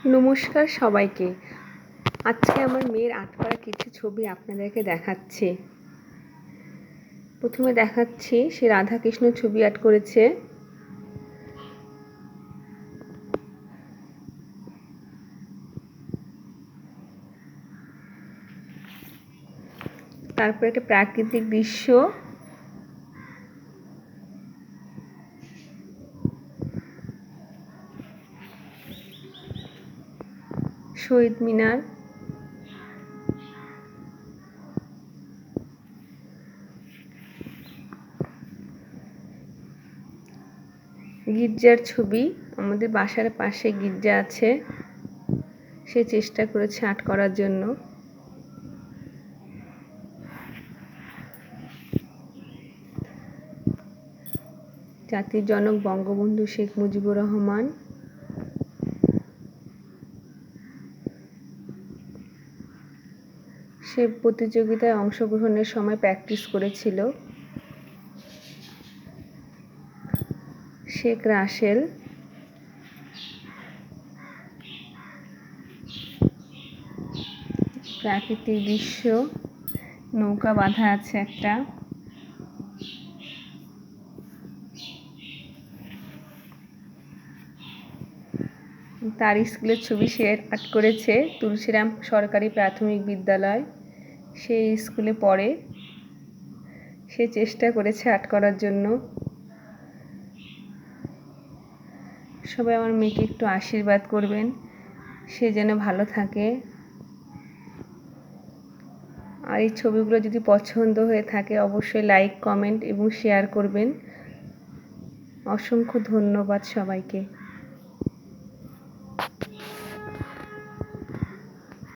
নমস্কার সবাইকে। আজকে আমার মেয়ের আর্ট করা কিছু ছবি আপনাদেরকে দেখাচ্ছি। প্রথমে দেখাচ্ছি সে রাধাকৃষ্ণ ছবি আর্ট করেছে। তারপরে একটা প্রাকৃতিক দৃশ্য, শহীদ মিনার, গির্জার ছবি। আমাদের বাসার পাশে গির্জা আছে, সে চেষ্টা করেছে আর্ট করার জন্য। জাতির জনক বঙ্গবন্ধু শেখ মুজিবুর রহমান, সে প্রতিযোগিতায় অংশগ্রহণের সময় প্র্যাকটিস করেছিল। শেখ রাসেল, প্রাকৃতিক দৃশ্য, নৌকা বাঁধা আছে একটা। তার স্কুলের ছবি সে আর্ট করেছে, তুলসীরাম সরকারি প্রাথমিক বিদ্যালয়, সে স্কুলে পড়ে। সে চেষ্টা করেছে আর্ট করার জন্য। সবাই আমার মেয়েকে একটু আশীর্বাদ করবেন, সে যেন ভালো থাকে। আর এই ছবিগুলো যদি পছন্দ হয়ে থাকে অবশ্যই লাইক, কমেন্ট এবং শেয়ার করবেন। অসংখ্য ধন্যবাদ সবাইকে।